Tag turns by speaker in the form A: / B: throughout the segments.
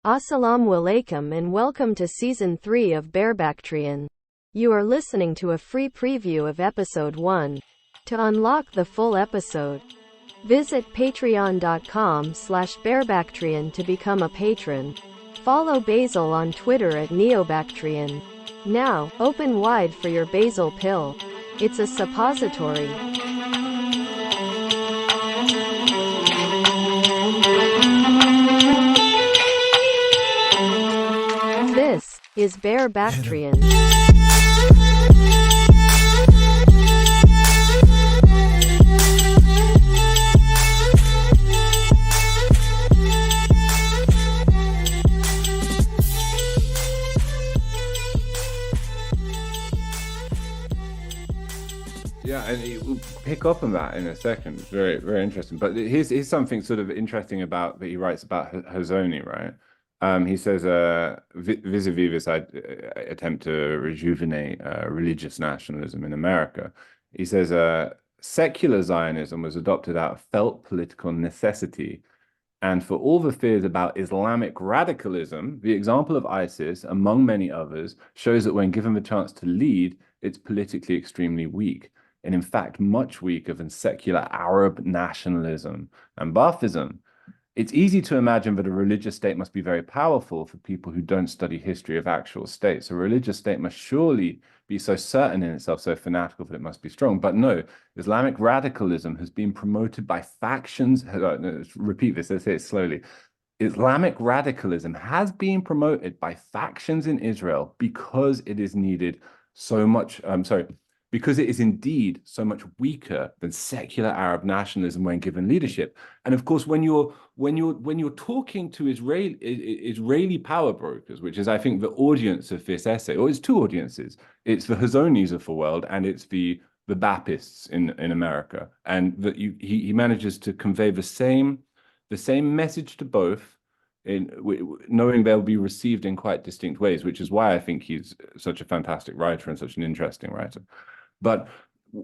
A: Assalamu alaikum and welcome to Season 3 of Barebactrian. You are listening to a free preview of Episode 1. To unlock the full episode, visit patreon.com/Barebactrian to become a patron. Follow Basil on Twitter at Neobactrian. Now, open wide for your Basil pill. It's a suppository. This is Barebactrian.
B: Yeah, and we'll pick up on that in a second. It's very, very interesting. But here's something sort of interesting about that he writes about Hazoni, right? He says, vis-a-vis this attempt to rejuvenate religious nationalism in America, he says, secular Zionism was adopted out of felt political necessity. And for all the fears about Islamic radicalism, the example of ISIS, among many others, shows that when given the chance to lead, it's politically extremely weak, and in fact, much weaker than secular Arab nationalism and Baathism. It's easy to imagine that a religious state must be very powerful for people who don't study history of actual states. A religious state must surely be so certain in itself, so fanatical that it must be strong. But no, Islamic radicalism has been promoted by factions. Repeat this, let's say it slowly. Islamic radicalism has been promoted by factions in Israel because it is needed so much, because it is indeed so much weaker than secular Arab nationalism when given leadership. And of course, when you're talking to Israeli power brokers, which is, I think, the audience of this essay, or it's two audiences. It's the Hazonis of the world, and it's the Baptists in America. And that he manages to convey the same message to both, knowing they'll be received in quite distinct ways, which is why I think he's such a fantastic writer and such an interesting writer. But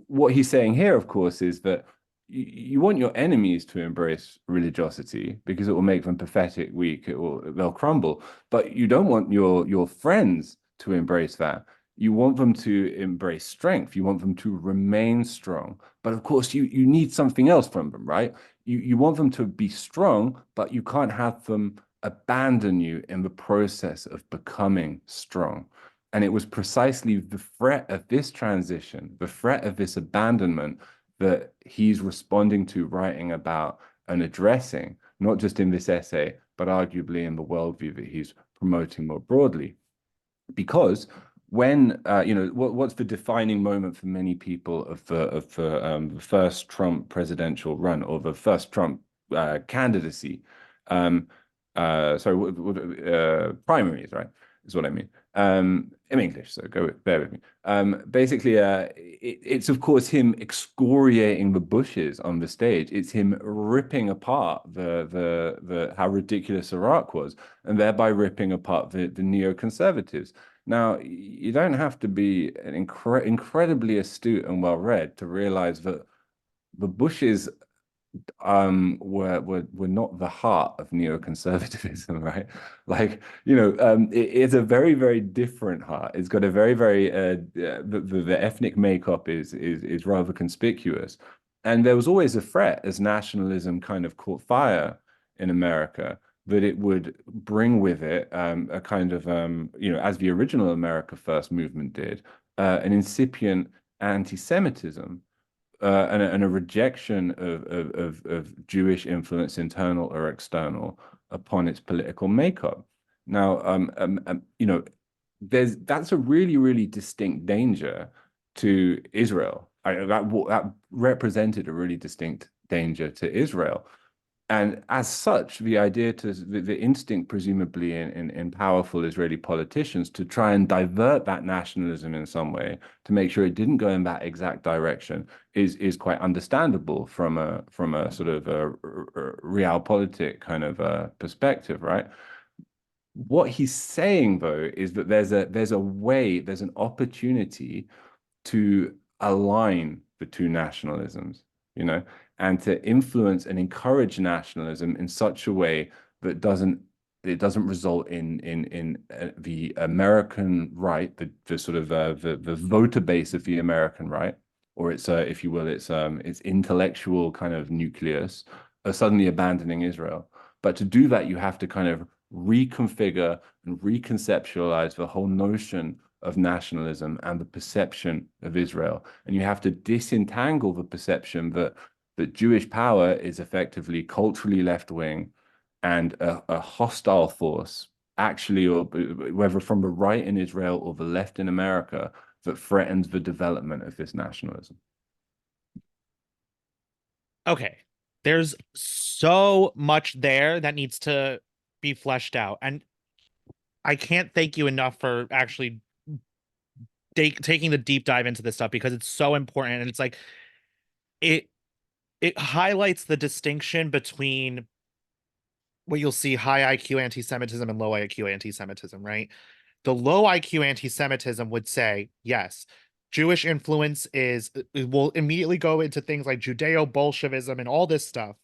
B: what he's saying here, of course, is that you want your enemies to embrace religiosity because it will make them pathetic, weak, they'll crumble. But you don't want your friends to embrace that. You want them to embrace strength. You want them to remain strong. But of course, you need something else from them, right? You want them to be strong, but you can't have them abandon you in the process of becoming strong. And it was precisely the threat of this transition, the threat of this abandonment, that he's responding to, writing about and addressing, not just in this essay, but arguably in the worldview that he's promoting more broadly. Because when, what's the defining moment for many people of the first Trump presidential run, or the first Trump candidacy? Primaries, right? Is what I mean. In English, so bear with me. Basically, it's of course him excoriating the Bushes on the stage. It's him ripping apart the how ridiculous Iraq was, and thereby ripping apart the neoconservatives. Now, you don't have to be an incredibly astute and well-read to realize that the Bushes were not the heart of neoconservatism, right? Like, it is a very, very different heart. It's got a very, very the ethnic makeup is rather conspicuous. And there was always a threat, as nationalism kind of caught fire in America, that it would bring with it a kind of as the original America First movement did, an incipient anti-Semitism. And a rejection of Jewish influence, internal or external, upon its political makeup. Now, that's a really, really distinct danger to Israel. That represented a really distinct danger to Israel. And as such, the idea the instinct, presumably in powerful Israeli politicians, to try and divert that nationalism in some way to make sure it didn't go in that exact direction is quite understandable from a sort of a realpolitik kind of perspective, right? What he's saying, though, is that there's an opportunity to align the two nationalisms, and to influence and encourage nationalism in such a way that doesn't it doesn't result in the American right, the sort of the voter base of the American right, or its if you will, its intellectual kind of nucleus, are suddenly abandoning Israel. But to do that, you have to kind of reconfigure and reconceptualize the whole notion of nationalism and the perception of Israel, and you have to disentangle the perception that Jewish power is effectively culturally left-wing and a hostile force, actually, or whether from the right in Israel or the left in America, that threatens the development of this nationalism.
C: Okay, there's so much there that needs to be fleshed out, and I can't thank you enough for actually taking the deep dive into this stuff, because it's so important, and it's like it highlights the distinction between what you'll see high IQ anti-Semitism and low IQ anti-Semitism, right? The low IQ anti-Semitism would say, yes, Jewish influence will immediately go into things like Judeo-Bolshevism and all this stuff.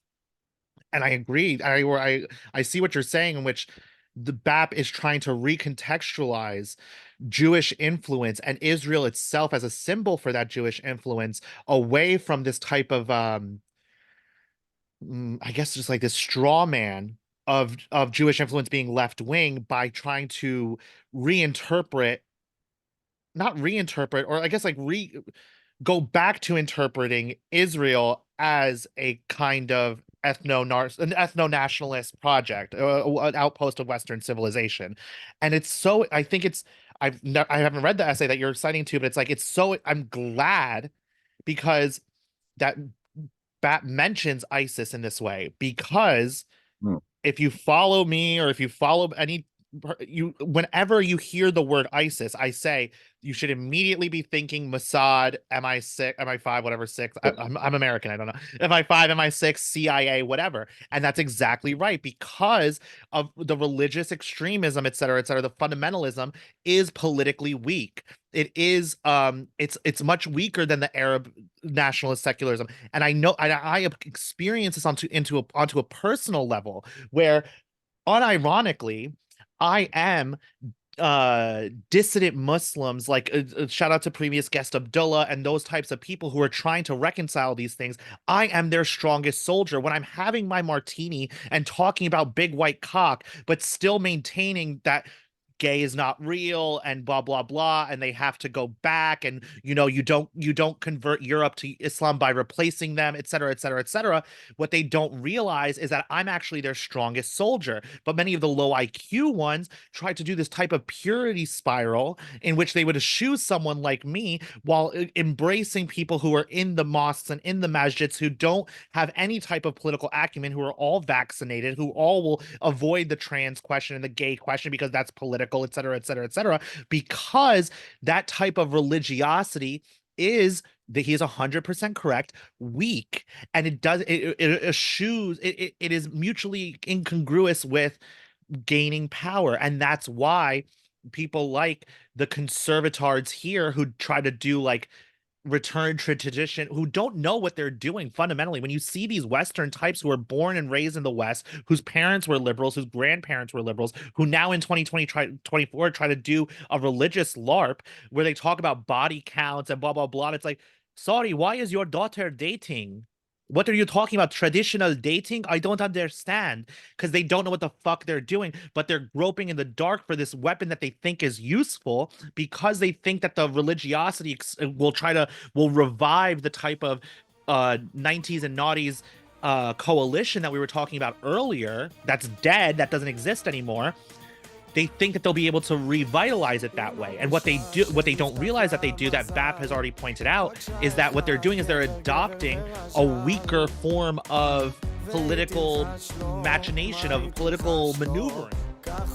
C: And I agree. I see what you're saying, in which the BAP is trying to recontextualize Jewish influence and Israel itself as a symbol for that Jewish influence away from this type of, I guess, just like this straw man of Jewish influence being left wing, by trying to not reinterpret, or I guess like go back to interpreting Israel as a kind of an ethno-nationalist project, an outpost of Western civilization. And it's so, I think it's, I haven't read the essay that you're citing to, but it's like, it's so, I'm glad, because that BAP mentions ISIS in this way, because if you follow me, or if you follow whenever you hear the word ISIS, I say you should immediately be thinking Mossad, MI6, MI5, whatever, six. I'm American, I don't know. MI5, MI6, CIA, whatever. And that's exactly right, because of the religious extremism, et cetera, the fundamentalism is politically weak. It is it's much weaker than the Arab nationalist secularism. And I know I have experienced this onto a personal level, where unironically I am dissident Muslims, like shout out to previous guest Abdullah and those types of people who are trying to reconcile these things. I am their strongest soldier when I'm having my martini and talking about big white cock, but still maintaining that gay is not real and blah blah blah, and they have to go back, and you don't convert Europe to Islam by replacing them, etc., etc., etc. What they don't realize is that I'm actually their strongest soldier. But many of the low IQ ones try to do this type of purity spiral in which they would eschew someone like me while embracing people who are in the mosques and in the masjids who don't have any type of political acumen, who are all vaccinated, who all will avoid the trans question and the gay question because that's political, etc., etc., etc., because that type of religiosity is, that he is 100% correct, weak, and it eschews, it is mutually incongruous with gaining power. And that's why people like the conservatards here, who try to do like return to tradition, who don't know what they're doing fundamentally. When you see these Western types who were born and raised in the West, whose parents were liberals, whose grandparents were liberals, who now in 2024 try to do a religious LARP where they talk about body counts and blah blah blah, and it's like, sorry, why is your daughter dating? What are you talking about? Traditional dating? I don't understand, because they don't know what the fuck they're doing, but they're groping in the dark for this weapon that they think is useful, because they think that the religiosity will revive the type of 90s and noughties coalition that we were talking about earlier, that's dead, that doesn't exist anymore. They think that they'll be able to revitalize it that way. And what they don't realize that they do, that BAP has already pointed out, is that what they're doing is they're adopting a weaker form of political machination, of political maneuvering. I'm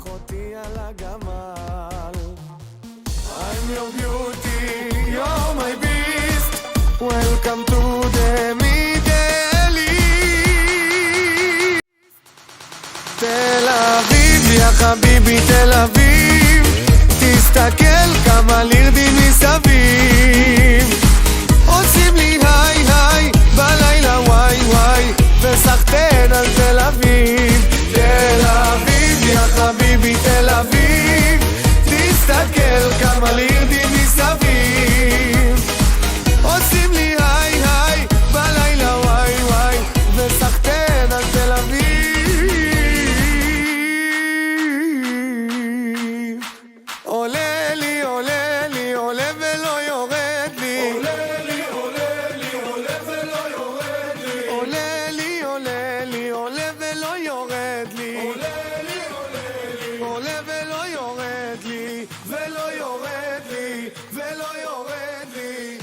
C: your beauty, you're my beast. Welcome to the Middle East. Tel Aviv, יא חביבי תל אביב, תסתכל כמה לירדים מסביב, עושים לי היי היי בלילה וואי וואי, וסחטן על תל אביב. תל אביב,
D: יא חביבי תל אביב תסתכל כמה לירדים מסביב עושים לי היי היי בלילה וואי וואי וסחטן על תל אביב עולה לי עולה לי עולה ולא יורד לי עולה לי עולה לי עולה ולא יורד לי עולה לי עולה לי עולה ולא יורד לי עולה לי עולה לי עולה ולא יורד לי ולא יורד לי ולא יורד לי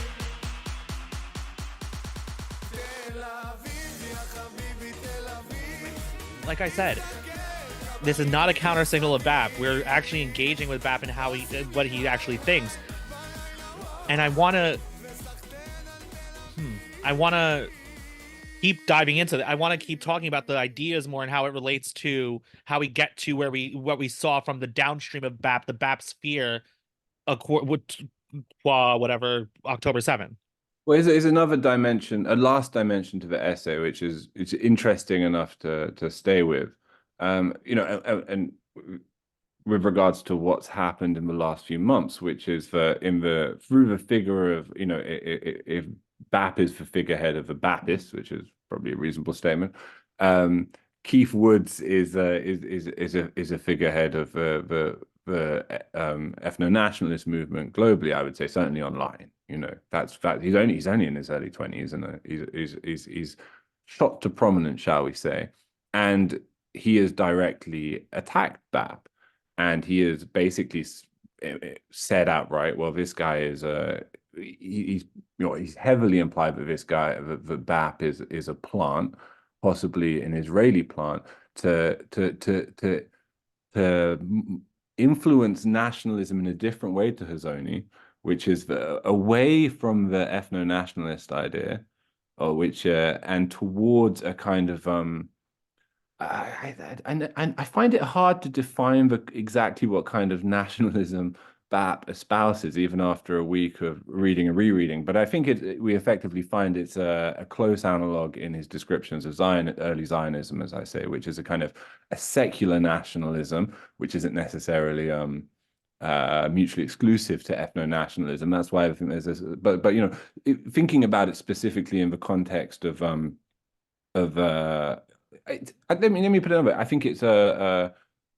D: תל אביב יא חביבי תל אביב
C: Like I said, this is not a counter signal of BAP. We're actually engaging with BAP and what he actually thinks. And I want to keep diving into that. I want to keep talking about the ideas more and how it relates to how we get to what we saw from the downstream of BAP, the BAP sphere, whatever, October 7th.
B: Well, is another dimension, a last dimension to the essay, which is it's interesting enough to stay with, you know, and with regards to what's happened in the last few months, which is through the figure of, you know, if BAP is the figurehead of the Baptists, which is probably a reasonable statement. Keith Woods is a figurehead of the ethno-nationalist movement globally. I would say certainly online. You know, that's fact. He's only in his early 20s, and he's shot to prominence, shall we say? And he has directly attacked BAP, and he has basically said outright, well, this guy is he's heavily implied that this guy, the BAP is a plant, possibly an Israeli plant, to influence nationalism in a different way to Hazony, which is away from the ethno-nationalist idea, or which and towards a kind of I find it hard to define exactly what kind of nationalism BAP espouses, even after a week of reading and rereading. But I think we effectively find it's a close analog in his descriptions of early Zionism, as I say, which is a kind of a secular nationalism, which isn't necessarily mutually exclusive to ethno-nationalism. That's why I think there's this. But you know, thinking about it specifically in the context of let me put it another way. I think it's a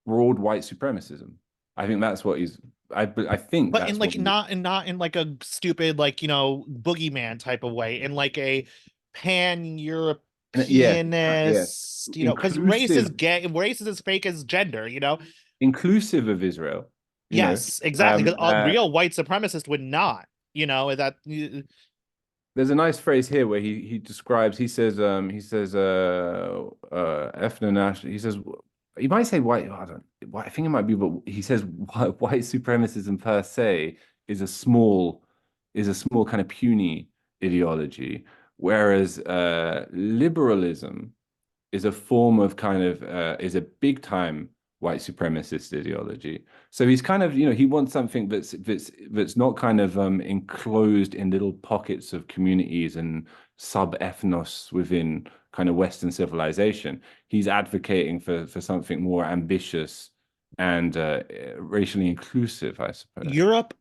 B: broad white supremacism. I think that's what he's. I think,
C: but in like not in like a stupid, like, you know, boogeyman type of way, in like a pan-Europeanist, you know, because race is as fake as gender, you know,
B: inclusive of Israel.
C: Yes, exactly. Because a real white supremacist would not, you know, that.
B: There's a nice phrase here where he describes. He says ethno-national. He says. You might say white. I think it might be, but he says white supremacism per se is a small kind of puny ideology, whereas liberalism is a form of kind of is a big time white supremacist ideology. So he's kind of, you know, he wants something that's not kind of enclosed in little pockets of communities and sub-ethnos within kind of Western civilization. He's advocating for something more ambitious and racially inclusive, I suppose.
C: Europe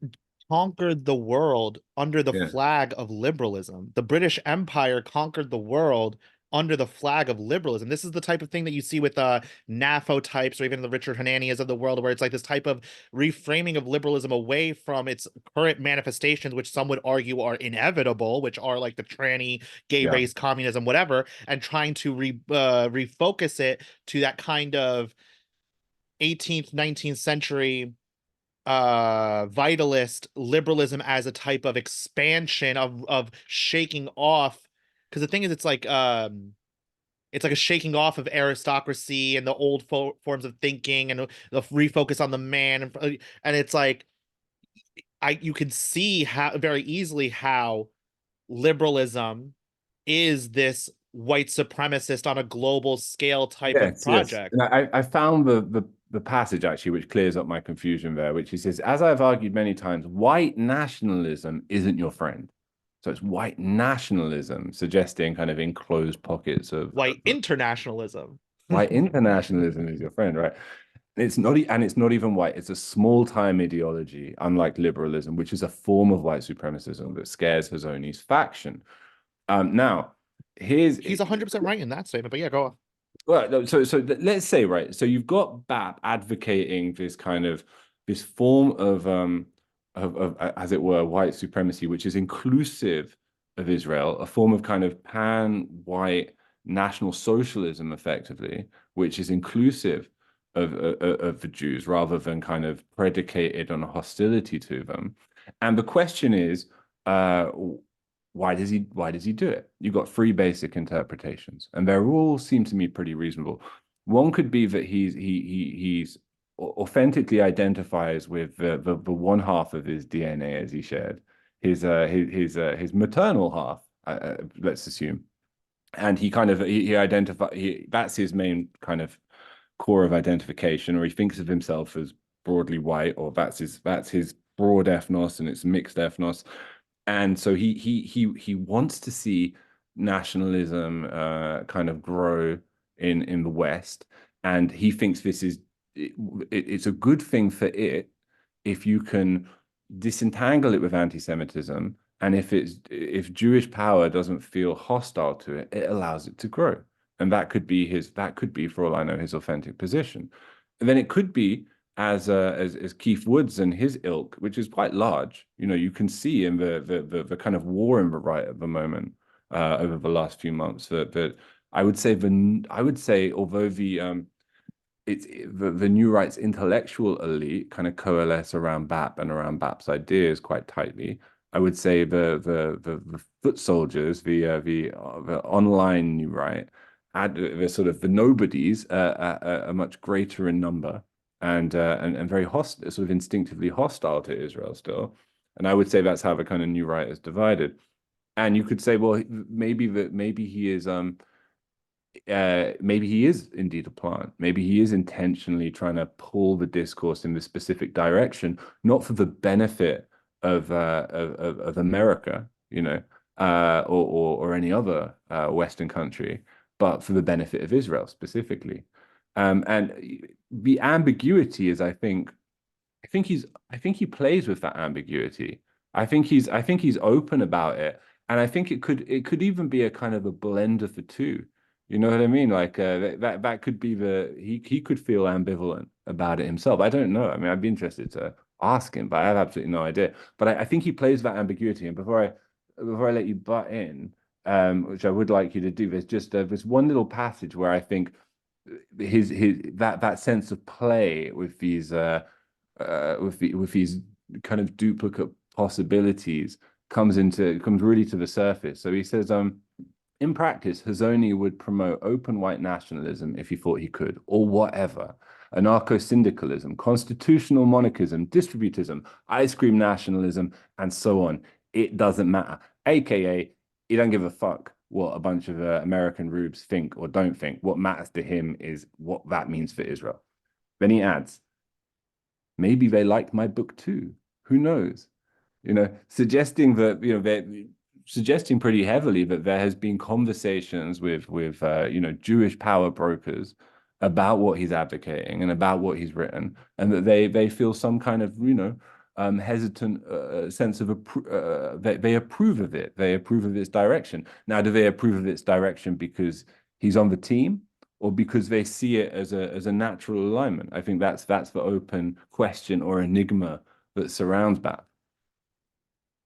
C: conquered the world under the flag of liberalism. The British Empire conquered the world under the flag of liberalism. This is the type of thing that you see with NAFO types, or even the Richard Hananias of the world, where it's like this type of reframing of liberalism away from its current manifestations, which some would argue are inevitable, which are like the tranny, gay race, communism, whatever, and trying to refocus it to that kind of 18th, 19th century vitalist liberalism as a type of expansion of shaking off. Because the thing is, it's like a shaking off of aristocracy and the old forms of thinking, and the refocus on the man, and it's like you can see how very easily how liberalism is this white supremacist on a global scale type of project.
B: Yes. And I found the passage actually which clears up my confusion there, which he says, as I've argued many times, white nationalism isn't your friend. So it's white nationalism, suggesting kind of enclosed pockets of
C: white internationalism.
B: White internationalism is your friend, right? it's not even white. It's a small-time ideology, unlike liberalism, which is a form of white supremacism that scares Hazoni's faction. Now, he's
C: 100% right in that statement, but yeah, go on.
B: Well, so let's say, right, so you've got BAP advocating this kind of this form of as it were white supremacy, which is inclusive of Israel, a form of kind of pan-white national socialism, effectively, which is inclusive of the Jews rather than kind of predicated on hostility to them. And the question is, why does he do it? You've got three basic interpretations, and they all seem to me pretty reasonable. One could be that he's authentically identifies with the one half of his DNA, as he shared, his maternal half, let's assume, and he kind of that's his main kind of core of identification, or he thinks of himself as broadly white, or that's his broad ethnos and it's mixed ethnos. And so he wants to see nationalism kind of grow in the West, and he thinks it's a good thing for it if you can disentangle it with anti-Semitism, and if Jewish power doesn't feel hostile to it, it allows it to grow, and that could be for all I know his authentic position. And then it could be as Keith Woods and his ilk, which is quite large. You can see in the kind of war in the right at the moment over the last few months that I would say although the new right's intellectual elite kind of coalesce around BAP and around BAP's ideas quite tightly, I would say the foot soldiers, the online new right, the sort of the nobodies are much greater in number, and very hostile, sort of instinctively hostile to Israel still. And I would say that's how the kind of new right is divided. And you could say, well, maybe he is indeed a plant. Maybe he is intentionally trying to pull the discourse in this specific direction, not for the benefit of America, or any other Western country, but for the benefit of Israel specifically. And the ambiguity is, I think he plays with that ambiguity. I think he's open about it, and I think it could even be a kind of a blend of the two. You know what I mean? Like that could be he could feel ambivalent about it himself. I don't know. I mean, I'd be interested to ask him, but I have absolutely no idea. But I think he plays that ambiguity. And before I let you butt in, which I would like you to do, there's just this one little passage where I think his that sense of play with these with these kind of duplicate possibilities comes really to the surface. So he says, in practice, Hazony would promote open white nationalism if he thought he could, or whatever. Anarcho-syndicalism, constitutional monarchism, distributism, ice cream nationalism, and so on. It doesn't matter. AKA, he don't give a fuck what a bunch of American rubes think or don't think. What matters to him is what that means for Israel. Then he adds, maybe they liked my book too. Who knows? Suggesting that, they're suggesting pretty heavily that there has been conversations with Jewish power brokers about what he's advocating and about what he's written, and that they feel some kind of hesitant sense of they approve of it. They approve of its direction. Now, do they approve of its direction because he's on the team, or because they see it as a natural alignment? I think that's the open question or enigma that surrounds that.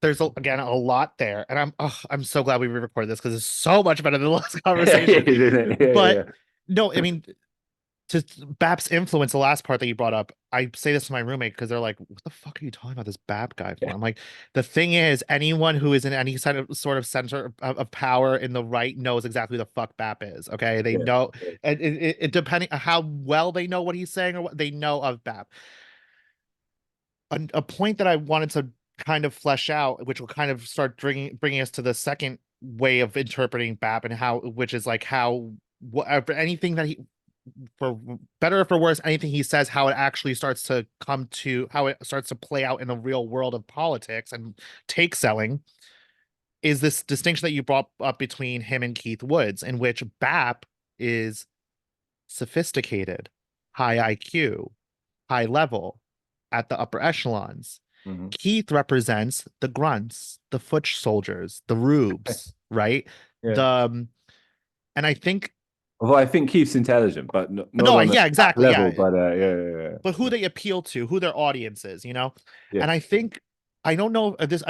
C: There's again a lot there, and I'm so glad we recorded this because it's so much better than the last conversation. No, I mean, to BAP's influence, the last part that you brought up, I say this to my roommate because they're like, "What the fuck are you talking about this BAP guy for?" I'm like, the thing is, anyone who is in any sort of center of power in the right knows exactly who the fuck BAP is. Okay, they know, and it depending on how well they know what he's saying or what they know of BAP. A point that I wanted to kind of flesh out, which will kind of start bringing us to the second way of interpreting BAP, and which is like how anything that he, for better or for worse, anything he says, how it actually starts to play out in the real world of politics and take selling, is this distinction that you brought up between him and Keith Woods, in which BAP is sophisticated, high IQ, high level at the upper echelons.
B: Mm-hmm.
C: Keith represents the grunts, the foot soldiers, the rubes, right?
B: Yeah.
C: And I think
B: Well, I think Keith's intelligent, but not
C: no,
B: on
C: yeah,
B: that
C: exactly,
B: level.
C: yeah.
B: But yeah.
C: But who they appeal to, who their audience is, you know?
B: Yeah.
C: And I think I don't know if this,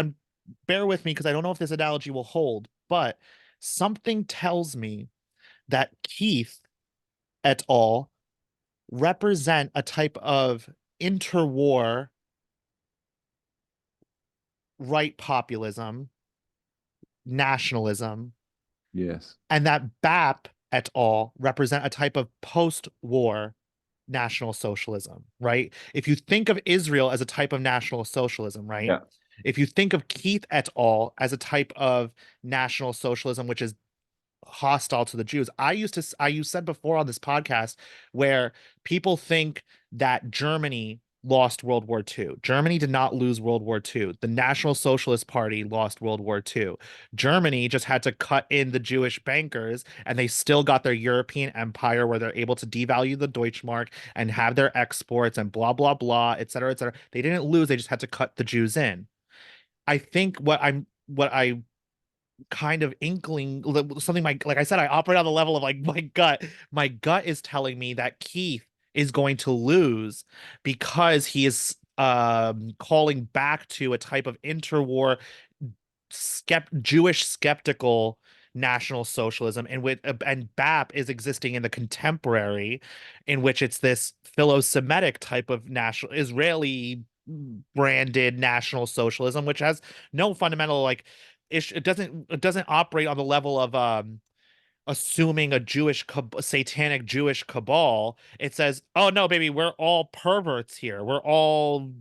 C: bear with me because I don't know if this analogy will hold, but something tells me that Keith et al. Represent a type of interwar right populism, nationalism,
B: Yes.
C: and that BAP et al. Represent a type of post-war national socialism, right? If you think of Israel as a type of national socialism, right?
B: Yeah.
C: If you think of Keith et al. As a type of national socialism, which is hostile to the Jews. You said before on this podcast where people think that Germany lost World War II. Germany did not lose World War II. The National Socialist Party lost World War II. Germany just had to cut in the Jewish bankers and they still got their European empire where they're able to devalue the Deutschmark and have their exports and blah, blah, blah, et cetera, et cetera. They didn't lose. They just had to cut the Jews in. I think what I kind of inkling something like I said, I operate on the level of like my gut is telling me that Keith is going to lose because he is calling back to a type of interwar Jewish skeptical national socialism and BAP is existing in the contemporary in which it's this philo-Semitic type of national Israeli branded national socialism which has no fundamental like it doesn't operate on the level of assuming a satanic Jewish cabal. It says, oh no, baby, we're all perverts here. We're all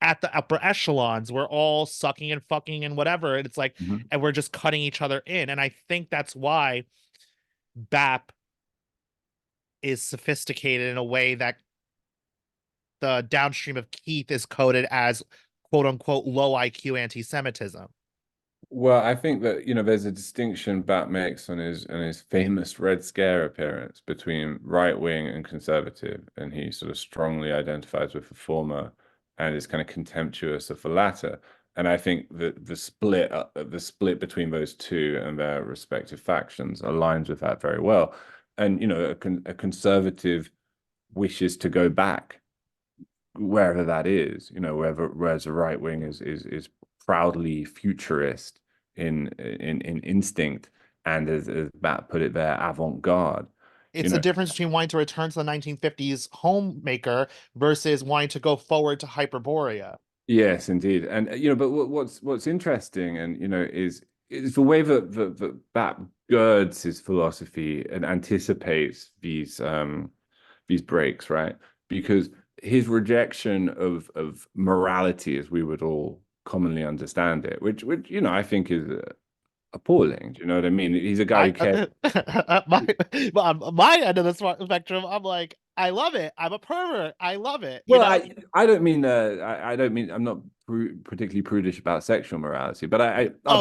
C: at the upper echelons. We're all sucking and fucking and whatever. And it's like,
B: Mm-hmm.
C: and we're just cutting each other in. And I think that's why BAP is sophisticated in a way that the downstream of Keith is coded as quote unquote low IQ anti-Semitism.
B: Well, I think that, there's a distinction Bat makes on his famous Red Scare appearance between right wing and conservative, and he sort of strongly identifies with the former and is kind of contemptuous of the latter. And I think that the split between those two and their respective factions aligns with that very well. And a conservative wishes to go back wherever that is, whereas the right wing is proudly futurist in instinct and as Matt put it there, avant-garde.
C: It's the difference between wanting to return to the 1950s homemaker versus wanting to go forward to Hyperborea.
B: Yes, indeed. And but what's interesting and is the way that Bat girds his philosophy and anticipates these breaks, right? Because his rejection of morality as we would all commonly understand it, which I think is appalling. Do you know what I mean? He's a guy who cares.
C: My end of the spectrum, I'm like, I love it. I'm a pervert. I love it.
B: Well, I don't mean I don't mean I'm not particularly prudish about sexual morality, but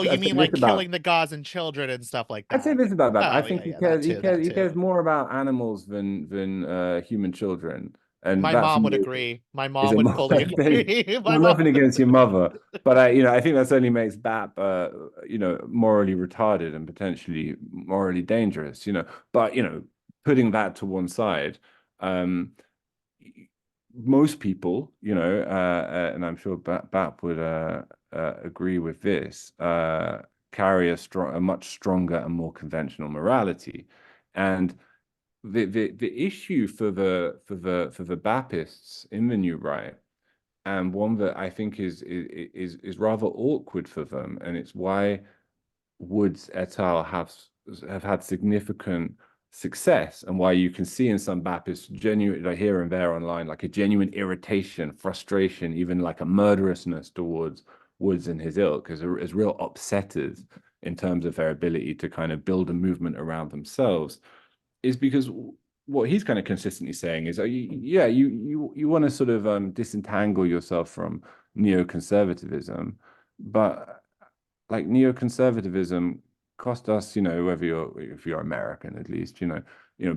C: you mean like killing the Gazan children and stuff like that?
B: I'd say this about that.
C: Oh,
B: I think he cares more about animals than human children. And
C: my mom would agree. My mom would fully agree.
B: I'm nothing against your mother, but I think that only makes BAP, morally retarded and potentially morally dangerous. But putting that to one side, most people, and I'm sure BAP would agree with this, carry a much stronger and more conventional morality, and the issue for the Bapists in the new right, and one that I think is rather awkward for them, and it's why Woods et al. have had significant success, and why you can see in some Bapists genuine, like here and there online, like a genuine irritation, frustration, even like a murderousness towards Woods and his ilk as real upsetters in terms of their ability to kind of build a movement around themselves, is because what he's kind of consistently saying is, you want to sort of disentangle yourself from neoconservatism, but like neoconservatism cost us, if you're American at least,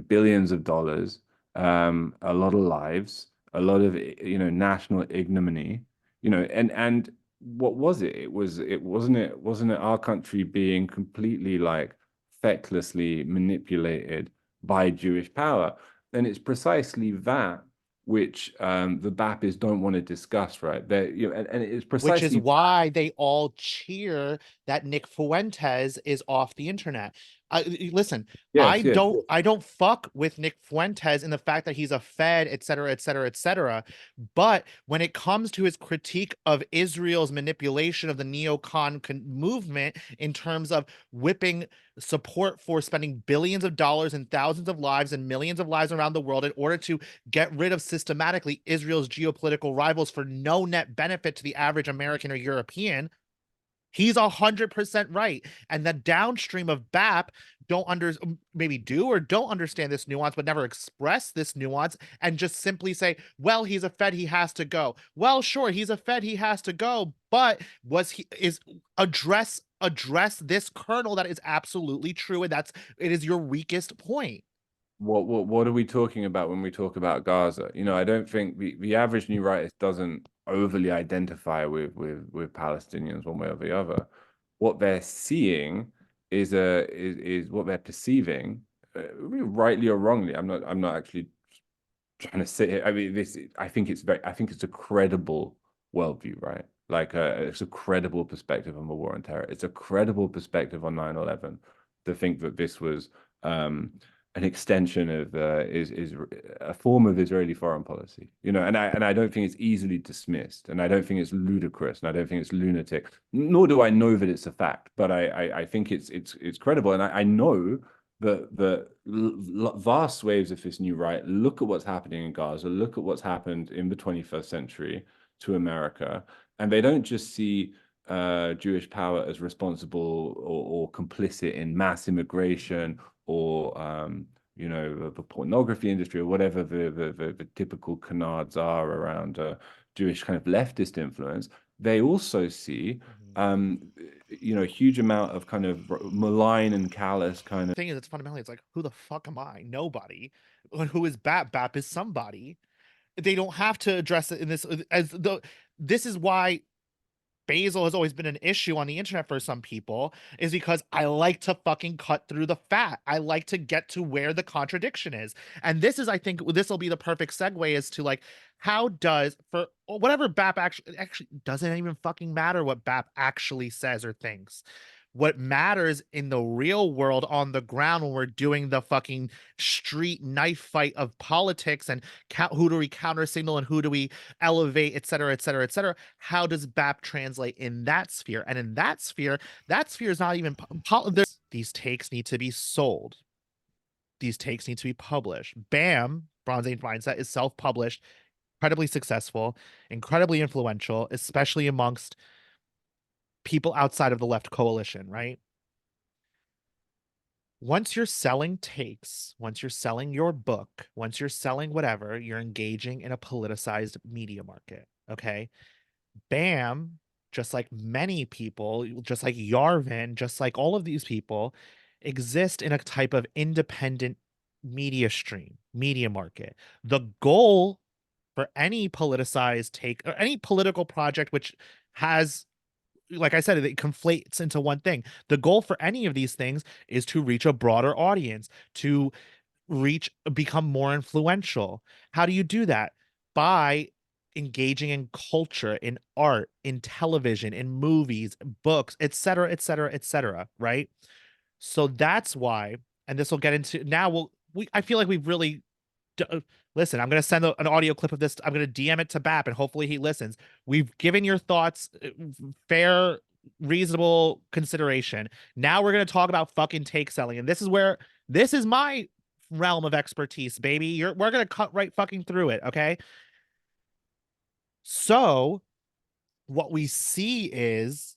B: billions of dollars, a lot of lives, a lot of, you know, national ignominy, you know, and what was it? Wasn't it our country being completely like fecklessly manipulated by Jewish power? And it's precisely that which the Bappists don't want to discuss, right? They, you know, and it's
C: Which is
B: precisely
C: why they all cheer that Nick Fuentes is off the internet. Listen,
B: yes, yes.
C: I don't fuck with Nick Fuentes in the fact that he's a Fed, et cetera, et cetera, et cetera. But when it comes to his critique of Israel's manipulation of the neocon movement in terms of whipping support for spending billions of dollars and thousands of lives and millions of lives around the world in order to get rid of systematically Israel's geopolitical rivals for no net benefit to the average American or European, he's 100% right. And the downstream of BAP maybe do or don't understand this nuance, but never express this nuance and just simply say, well, he's a Fed, he has to go. Well, sure, he's a Fed, he has to go, but address this kernel that is absolutely true, and it is your weakest point.
B: What are we talking about when we talk about Gaza? You know, I don't think the average new rightist doesn't overly identify with Palestinians one way or the other. What they're seeing is what they're perceiving, rightly or wrongly. I'm not actually trying to sit here. I mean, I think it's a credible worldview, right? Like it's a credible perspective on the war on terror. It's a credible perspective on 9/11 to think that this was an extension of is a form of Israeli foreign policy, you know, and I don't think it's easily dismissed, and I don't think it's ludicrous, and I don't think it's lunatic, nor do I know that it's a fact, but I think it's credible, and I know that the vast waves of this new right look at what's happening in Gaza, look at what's happened in the 21st century to America, and they don't just see Jewish power as responsible or complicit in mass immigration or you know, the pornography industry or whatever the typical canards are around Jewish kind of leftist influence. They also see you know, a huge amount of kind of malign and callous kind of
C: thing is, it's fundamentally, it's like, who the fuck am I? Nobody. Who is BAP? BAP is somebody. They don't have to address it in this this is why Basil has always been an issue on the internet for some people, is because I like to fucking cut through the fat. I like to get to where the contradiction is. And this is, I think this will be the perfect segue as to like, how does, for whatever BAP actually doesn't even fucking matter what BAP actually says or thinks. What matters in the real world on the ground when we're doing the fucking street knife fight of politics and who do we counter signal and who do we elevate, et cetera, et cetera, et cetera. How does BAP translate in that sphere? And in that sphere is not even, these takes need to be sold. These takes need to be published. BAM, Bronze Age Mindset, is self-published, incredibly successful, incredibly influential, especially amongst people outside of the left coalition, right? Once you're selling takes, once you're selling your book, once you're selling whatever, you're engaging in a politicized media market, okay? BAM, just like many people, just like Yarvin, just like all of these people, exist in a type of independent media stream, media market. The goal for any politicized take or any political project which has, like I said, it conflates into one thing. The goal for any of these things is to reach a broader audience, to become more influential. How do you do that? By engaging in culture, in art, in television, in movies, books, et cetera, et cetera, et cetera, right? So that's why, and this will get into, now I feel like we've really, listen, I'm going to send an audio clip of this. I'm going to DM it to BAP and hopefully he listens. We've given your thoughts fair, reasonable consideration. Now we're going to talk about fucking take selling. And this is my realm of expertise, baby. We're going to cut right fucking through it. Okay. So what we see is,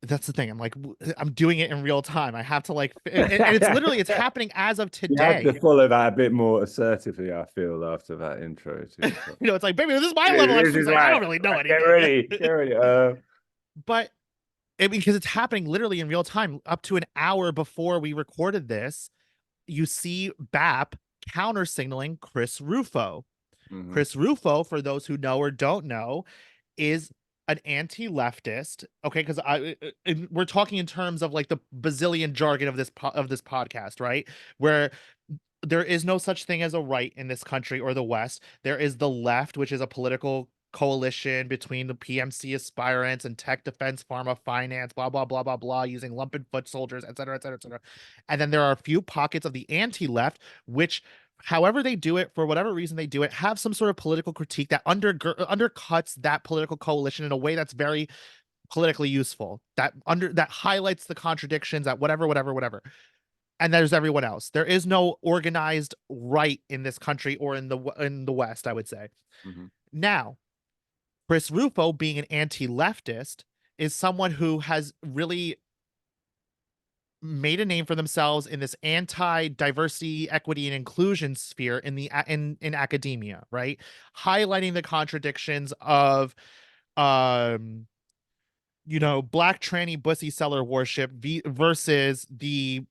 C: that's the thing. I'm like, I'm doing it in real time. I have to like, and it's literally, it's happening as of today.
B: You have to follow that a bit more assertively, I feel, after that intro. Too,
C: you know, it's like, baby, this is my level. I don't really know anything.
B: Get ready.
C: But because it's happening literally in real time, up to an hour before we recorded this, you see BAP counter-signaling Chris Rufo.
B: Mhm.
C: Chris Rufo, for those who know or don't know, is an anti-leftist. Okay, because we're talking in terms of like the Basilian jargon of this podcast, right? Where there is no such thing as a right in this country or the West. There is the left, which is a political coalition between the PMC aspirants and tech defense, pharma, finance, blah, blah, blah, blah, blah, using lumpen foot soldiers, et cetera, et cetera, et cetera. And then there are a few pockets of the anti-left, which, however they do it, for whatever reason they do it, have some sort of political critique that undercuts that political coalition in a way that's very politically useful, that highlights the contradictions, that whatever. And there's everyone else. There is no organized right in this country or in the West, I would say.
B: Mhm.
C: Now, Chris Rufo, being an anti-leftist, is someone who has really made a name for themselves in this anti-diversity, equity, and inclusion sphere in academia, right? Highlighting the contradictions of black tranny pussy seller worship versus the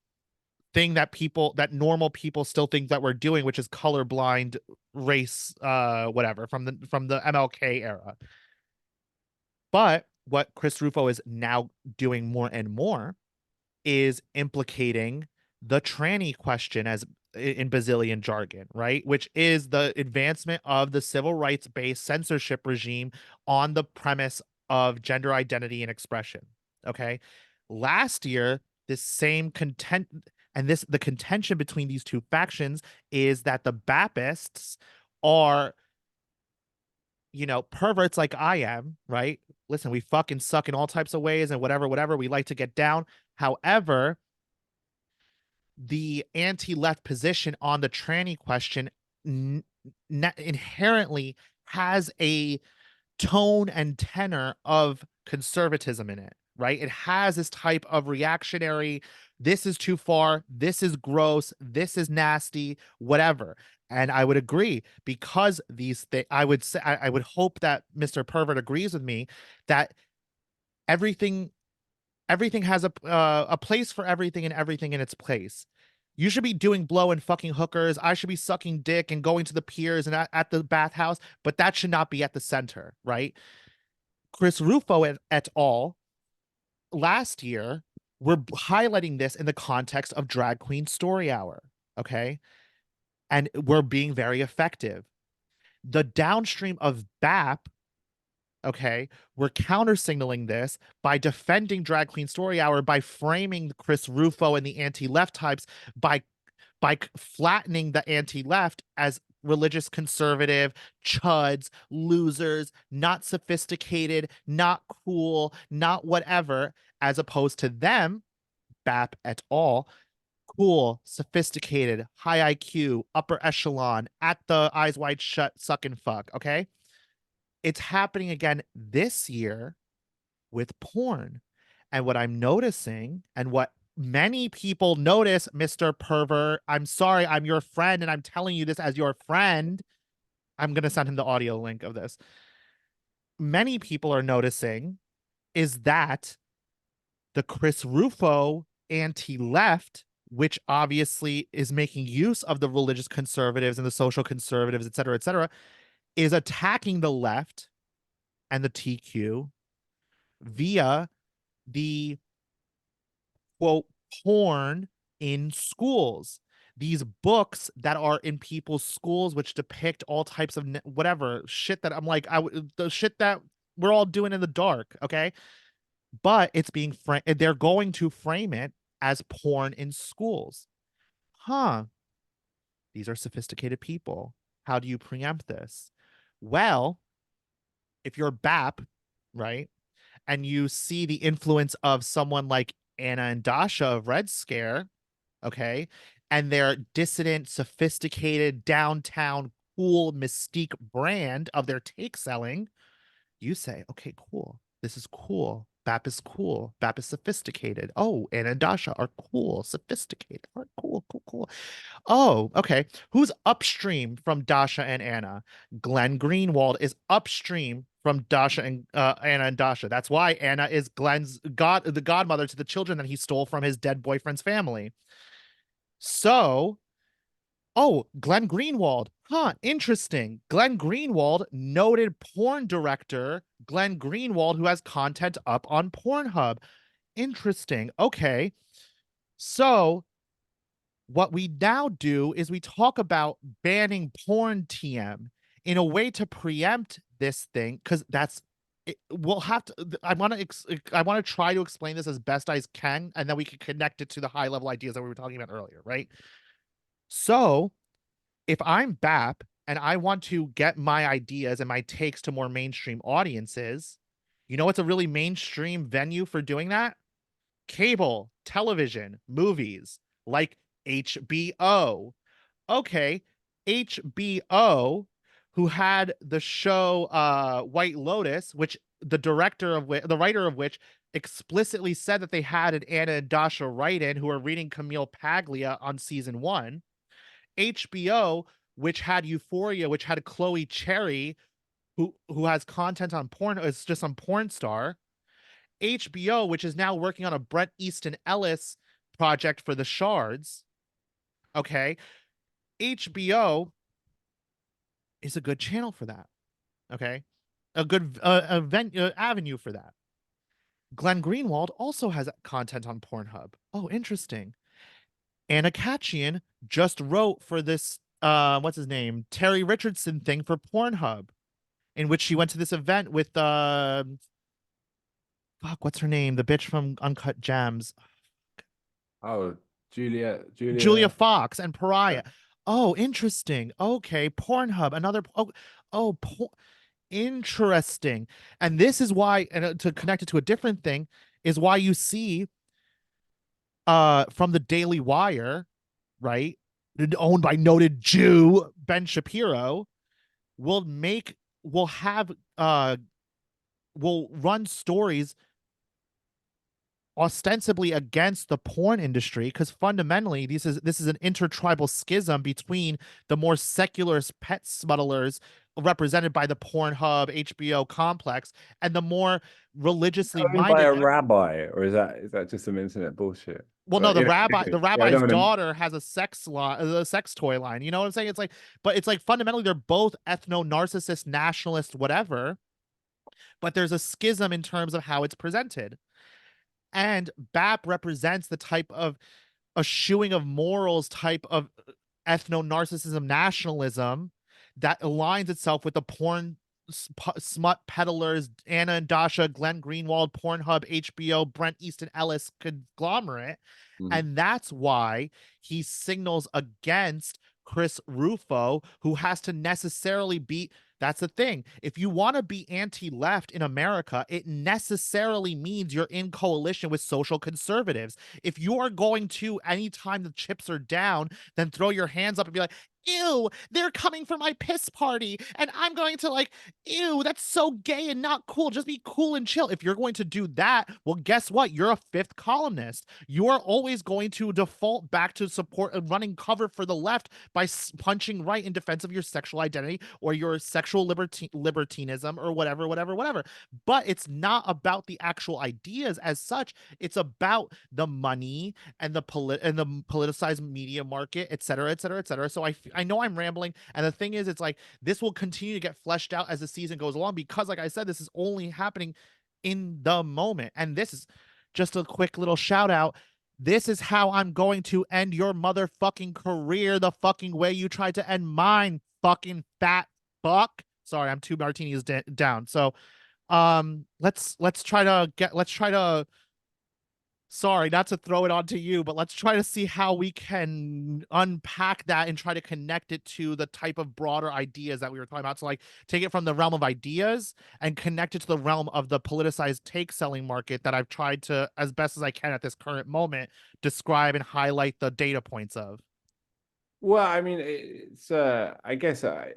C: thing that normal people still think that we're doing, which is colorblind race whatever from the MLK era. But what Chris Rufo is now doing more and more is implicating the tranny question as in Basilian jargon, right? Which is the advancement of the civil rights-based censorship regime on the premise of gender identity and expression. Okay. Last year, this same the contention between these two factions is that the Baptists are, perverts like I am, right? Listen, we fucking suck in all types of ways and whatever. We like to get down. However, the anti-left position on the tranny question inherently has a tone and tenor of conservatism in it, right? It has this type of reactionary, this is too far, this is gross, this is nasty, whatever. And I would agree, because these things, I would say, I would hope that Mr. Pervert agrees with me that everything has a place for everything and everything in its place. You should be doing blow and fucking hookers. I should be sucking dick and going to the piers and at the bathhouse, but that should not be at the center, right? Chris Rufo et al. Last year were highlighting this in the context of Drag Queen Story Hour, okay? And we're being very effective. The downstream of BAP, okay, we're counter-signaling this by defending Drag Queen Story Hour, by framing Chris Rufo and the anti-left types, by flattening the anti-left as religious conservative, chuds, losers, not sophisticated, not cool, not whatever, as opposed to them, BAP et al., cool, sophisticated, high IQ, upper echelon, at the eyes wide shut, suck and fuck, okay? It's happening again this year with porn. And what I'm noticing, and what many people notice, Mr. Pervert, I'm sorry, I'm your friend, and I'm telling you this as your friend. I'm going to send him the audio link of this. Many people are noticing is that the Chris Rufo anti-left, which obviously is making use of the religious conservatives and the social conservatives, et cetera, is attacking the left and the TQ via the quote porn in schools. These books that are in people's schools, which depict all types of whatever shit that I'm like, the shit that we're all doing in the dark, okay? But it's being they're going to frame it as porn in schools. Huh. These are sophisticated people. How do you preempt this? Well, if you're BAP, right, and you see the influence of someone like Anna and Dasha of Red Scare, okay, and their dissident, sophisticated, downtown, cool mystique brand of their take selling, you say, okay, cool. This is cool. BAP is cool. BAP is sophisticated. Oh, Anna and Dasha are cool, sophisticated. All right, cool. Oh, okay. Who's upstream from Dasha and Anna? Glenn Greenwald is upstream from Dasha and Anna and Dasha. That's why Anna is Glenn's the godmother to the children that he stole from his dead boyfriend's family. So, Oh, Glenn Greenwald. Huh, interesting. Glenn Greenwald, noted porn director, Glenn Greenwald, who has content up on Pornhub. Interesting. Okay. So what we now do is we talk about banning porn TM in a way to preempt this thing, because we'll have to. I want to try to explain this as best I can, and then we can connect it to the high level ideas that we were talking about earlier, right? So if I'm BAP and I want to get my ideas and my takes to more mainstream audiences, you know what's a really mainstream venue for doing that? Cable, television, movies, like HBO. Okay, HBO, who had the show White Lotus, which the writer of which explicitly said that they had an Anna and Dasha write-in who are reading Camille Paglia on season 1. HBO, which had Euphoria, which had Chloe Cherry, who has content on porn, is just on Porn Star. HBO, which is now working on a Bret Easton Ellis project for the Shards. Okay, HBO is a good channel for that. Okay, a good avenue for that. Glenn Greenwald also has content on Pornhub. Oh, interesting. Anna Khachiyan just wrote for this what's his name, Terry Richardson thing for Pornhub, in which she went to this event with what's her name, the bitch from Uncut Gems,
B: Oh,
C: Julia Fox and Pariah. Oh, interesting. Okay, Pornhub, another interesting. And this is why, and to connect it to a different thing, is why you see from the Daily Wire, right, owned by noted Jew Ben Shapiro, will run stories ostensibly against the porn industry, because fundamentally this is an intertribal schism between the more secularist pet smugglers represented by the Pornhub HBO complex and the more religiously
B: owned by
C: minded.
B: a rabbi, or is that just some internet bullshit?
C: Well, no, the rabbi's
B: yeah,
C: daughter has a sex toy line. You know what I'm saying? It's like fundamentally they're both ethno-narcissist, nationalist, whatever, but there's a schism in terms of how it's presented. And BAP represents the type of eschewing of morals type of ethno-narcissism nationalism that aligns itself with the porn smut peddlers, Anna and Dasha, Glenn Greenwald, Pornhub, HBO, Brent Easton Ellis conglomerate. And that's why he signals against Chris Rufo, who has to necessarily be. That's the thing. If you want to be anti-left in America, it necessarily means you're in coalition with social conservatives. If you are going to, anytime the chips are down, then throw your hands up and be like, ew, they're coming for my piss party, and I'm going to like, ew, that's so gay and not cool. Just be cool and chill. If you're going to do that, well, guess what? You're a fifth columnist. You are always going to default back to support and running cover for the left by punching right in defense of your sexual identity or your sexual libertinism or whatever. But it's not about the actual ideas as such. It's about the money and the politicized media market, et cetera. So I know I'm rambling, and the thing is, it's like this will continue to get fleshed out as the season goes along, because like I said, this is only happening in the moment. And this is just a quick little shout out. This is how I'm going to end your motherfucking career, the fucking way you tried to end mine, fucking fat fuck. Sorry, I'm 2 martinis down. So let's try to sorry, not to throw it onto you, but let's try to see how we can unpack that and try to connect it to the type of broader ideas that we were talking about. So like take it from the realm of ideas and connect it to the realm of the politicized take selling market that I've tried to, as best as I can at this current moment, describe and highlight the data points of.
B: Well, I mean, it's I guess the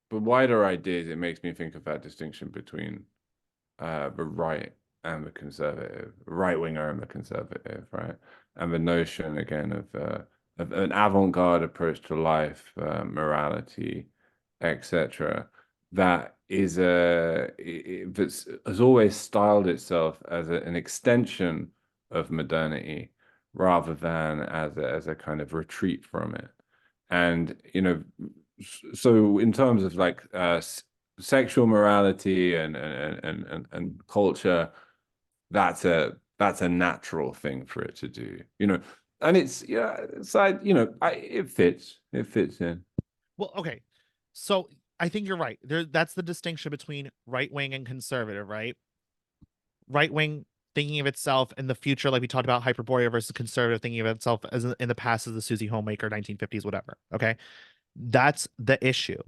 B: wider ideas, it makes me think of that distinction between the right and the conservative, right winger and the conservative, right? And the notion again of an avant-garde approach to life, morality, etc. That is that has always styled itself as an extension of modernity, rather than as a kind of retreat from it. And so in terms of like sexual morality and culture, that's a natural thing for it to do, and it's like it fits in.
C: Well, okay. So I think you're right. That's the distinction between right wing and conservative, right? Right wing thinking of itself in the future, like we talked about Hyperborea, versus conservative thinking of itself as in the past as the Susie Homemaker, 1950s, whatever. Okay. That's the issue.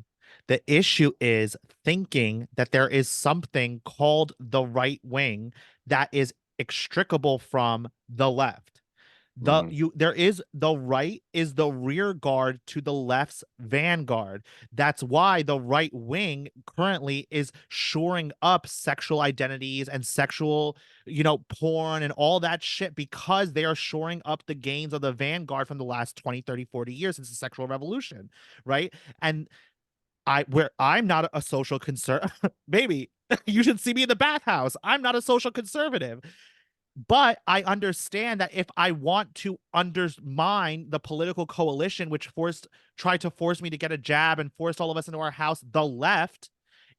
C: The issue is thinking that there is something called the right wing that is extricable from the left. There is the right is the rear guard to the left's vanguard. That's why the right wing currently is shoring up sexual identities and sexual, porn and all that shit, because they are shoring up the gains of the vanguard from the last 20, 30, 40 years since the sexual revolution, right? And I'm not a social conservative. Maybe you should see me in the bathhouse. I'm not a social conservative. But I understand that if I want to undermine the political coalition, which tried to force me to get a jab and forced all of us into our house, the left,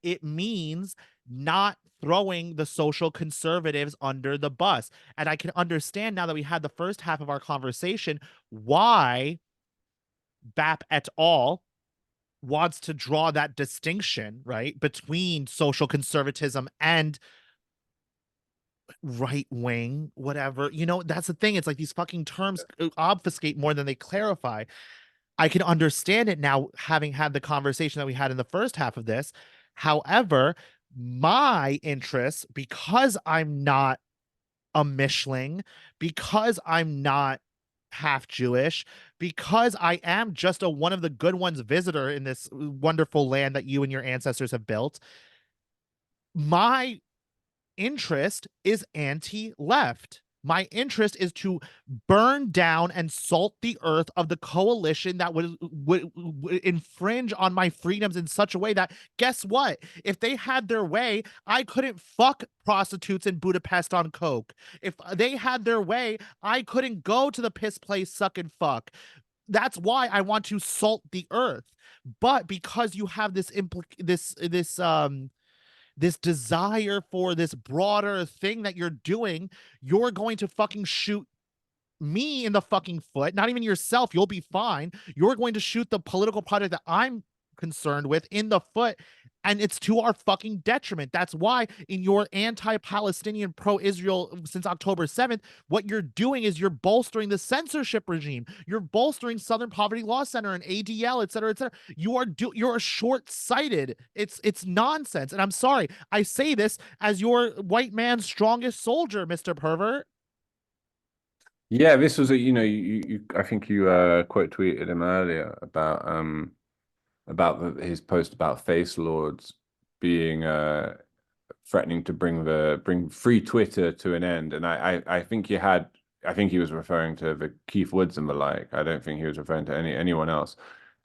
C: it means not throwing the social conservatives under the bus. And I can understand, now that we had the first half of our conversation, why BAP et al. Wants to draw that distinction, right, between social conservatism and right wing, whatever. That's the thing. It's like these fucking terms obfuscate more than they clarify. I can understand it now, having had the conversation that we had in the first half of this. However, my interests, because I'm not a Mischling, because I'm not half Jewish, because I am just a one of the good ones visitor in this wonderful land that you and your ancestors have built, my interest is anti-left. My interest is to burn down and salt the earth of the coalition that would infringe on my freedoms in such a way that, guess what? If they had their way, I couldn't fuck prostitutes in Budapest on coke. If they had their way, I couldn't go to the piss place, suck and fuck. That's why I want to salt the earth. But because you have this desire for this broader thing that you're doing, you're going to fucking shoot me in the fucking foot. Not even yourself. You'll be fine. You're going to shoot the political project that I'm concerned with in the foot. And it's to our fucking detriment. That's why in your anti-Palestinian, pro-Israel since October 7th, what you're doing is you're bolstering the censorship regime. You're bolstering Southern Poverty Law Center and ADL, et cetera, et cetera. You're short-sighted. It's nonsense. And I'm sorry, I say this as your white man's strongest soldier, Mr. Pervert.
B: Yeah, this was I think you quote tweeted him earlier about his post about face lords being threatening to bring free Twitter to an end, and I think he was referring to the Keith Woods and the like. I don't think he was referring to anyone else.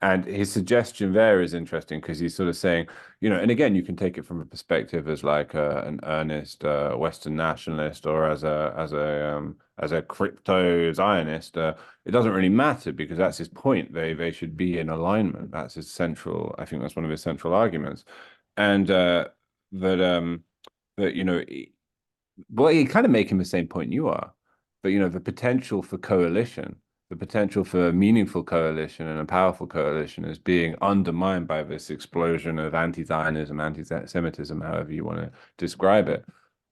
B: And his suggestion there is interesting because he's sort of saying, and again, you can take it from a perspective as like an earnest Western nationalist or as a crypto Zionist. It doesn't really matter because that's his point. They should be in alignment. That's his central. I think that's one of his central arguments, and that well, you kind of make him the same point you are, but the potential for coalition. The potential for a meaningful coalition and a powerful coalition is being undermined by this explosion of anti-Zionism, anti-Semitism, however you want to describe it.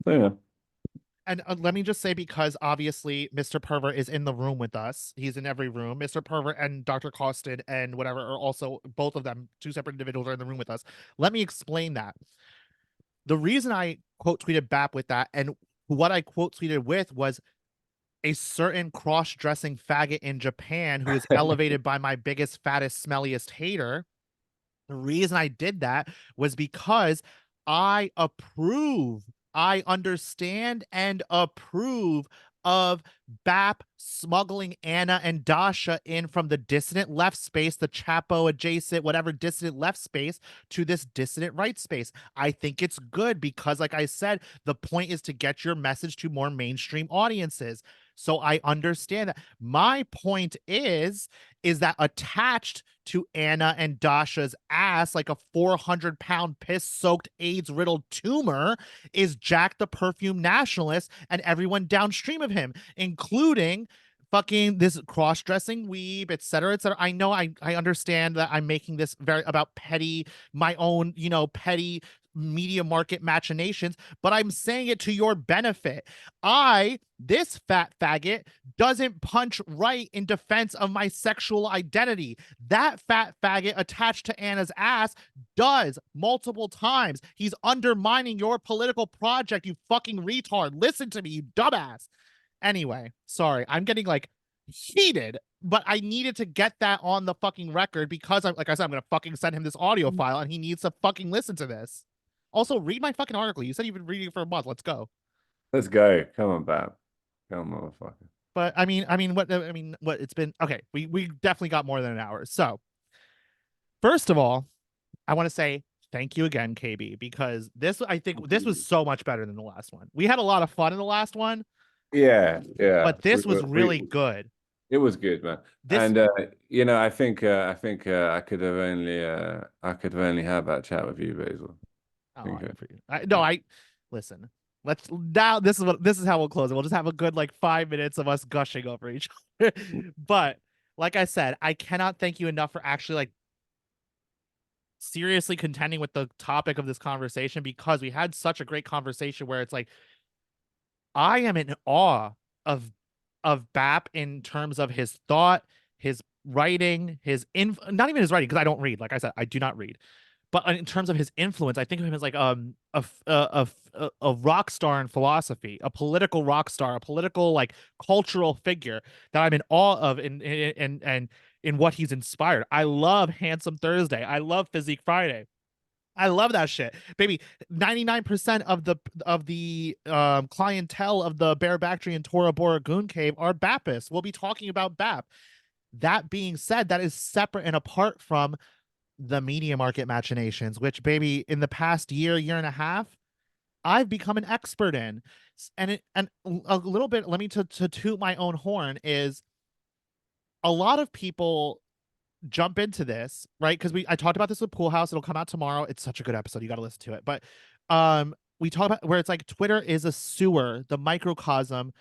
B: So, yeah.
C: And let me just say, because obviously Mr. Pervert is in the room with us. He's in every room. Mr. Pervert and Dr. Costin and whatever are also, both of them, two separate individuals, are in the room with us. Let me explain that. The reason I quote tweeted BAP with that, and what I quote tweeted with, was a certain cross-dressing faggot in Japan who is elevated by my biggest, fattest, smelliest hater. The reason I did that was because I understand and approve of BAP smuggling Anna and Dasha in from the dissident left space, the Chapo adjacent, whatever dissident left space, to this dissident right space. I think it's good because, like I said, the point is to get your message to more mainstream audiences. So I understand that. My point is that attached to Anna and Dasha's ass, like a 400-pound piss-soaked AIDS-riddled tumor, is Jack the Perfume Nationalist and everyone downstream of him, including fucking this cross-dressing weeb, et cetera, et cetera. I know I understand that I'm making this very about petty, my own, petty media market machinations, but I'm saying it to your benefit. This fat faggot, doesn't punch right in defense of my sexual identity. That fat faggot attached to Anna's ass does multiple times. He's undermining your political project, you fucking retard. Listen to me, you dumbass. Anyway, sorry, I'm getting like heated, but I needed to get that on the fucking record because like I said, I'm gonna fucking send him this audio file and he needs to fucking listen to this. Also, read my fucking article. You said you've been reading it for a month. Let's go.
B: Let's go. Come on, Bab. Come on, motherfucker.
C: But what it's been. Okay, we definitely got more than an hour. So, first of all, I want to say thank you again, KB, because I think this was so much better than the last one. We had a lot of fun in the last one.
B: Yeah.
C: But this was really good.
B: It was good, man. And I think I could have only had that chat with you, Basil.
C: Listen. This is how we'll close it. We'll just have a good 5 minutes of us gushing over each other. But like I said, I cannot thank you enough for actually seriously contending with the topic of this conversation, because we had such a great conversation where it's I am in awe of Bap in terms of his thought, his writing, not even his writing, because I don't read. Like I said, I do not read. But in terms of his influence, I think of him as a rock star in philosophy, a political rock star, a political cultural figure that I'm in awe of in what he's inspired. I love Handsome Thursday. I love Fizeek Friday. I love that shit, baby. 99% of the clientele of the Barebactrian Tora Bora Goon Cave are Bappists. We'll be talking about Bap. That being said, that is separate and apart from the media market machinations, which, baby, in the past year and a half, I've become an expert in. And a little bit, let me to toot my own horn, is a lot of people jump into this, right? Because I talked about this with Pool House. It'll come out tomorrow. It's such a good episode. You got to listen to it. But we talk about where it's Twitter is a sewer, the microcosm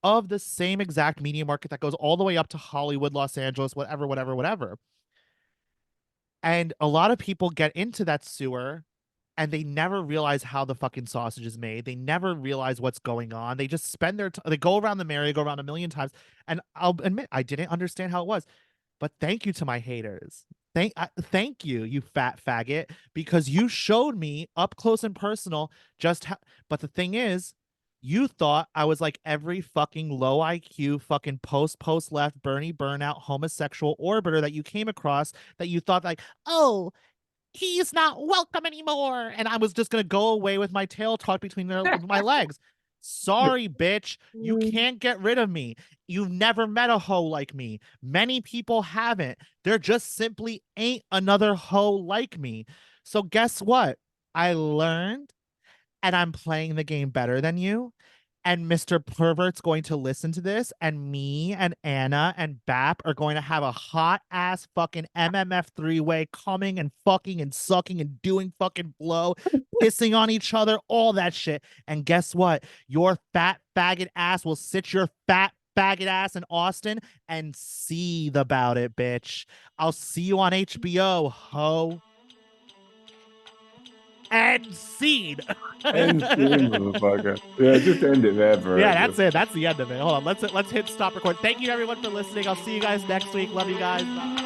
C: of the same exact media market that goes all the way up to Hollywood, Los Angeles, whatever. And a lot of people get into that sewer and they never realize how the fucking sausage is made. They never realize what's going on. They just spend they go around the merry-go-round a million times. And I'll admit, I didn't understand how it was. But thank you to my haters. Thank you, you fat faggot, because you showed me up close and personal just how. But the thing is, you thought I was like every fucking low IQ fucking post left Bernie burnout homosexual orbiter that you came across, that you thought oh, he's not welcome anymore, and I was just gonna go away with my tail tucked between my legs. Sorry, bitch. You can't get rid of me. You've never met a hoe like me. Many people haven't. There just simply ain't another hoe like me. So guess what? I learned, and I'm playing the game better than you. And Mr. Pervert's going to listen to this, and me and Anna and Bap are going to have a hot ass fucking MMF 3-way coming and fucking and sucking and doing fucking blow, pissing on each other, all that shit. And guess what? Your fat faggot ass will sit your fat faggot ass in Austin and seethe about it, bitch. I'll see you on HBO, ho. And scene.
B: End scene, motherfucker. Yeah, just end it there, bro.
C: Yeah, that's it. That's the end of it. Hold on. Let's hit stop record. Thank you everyone for listening. I'll see you guys next week. Love you guys. Bye.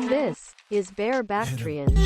A: This is Barebactrian.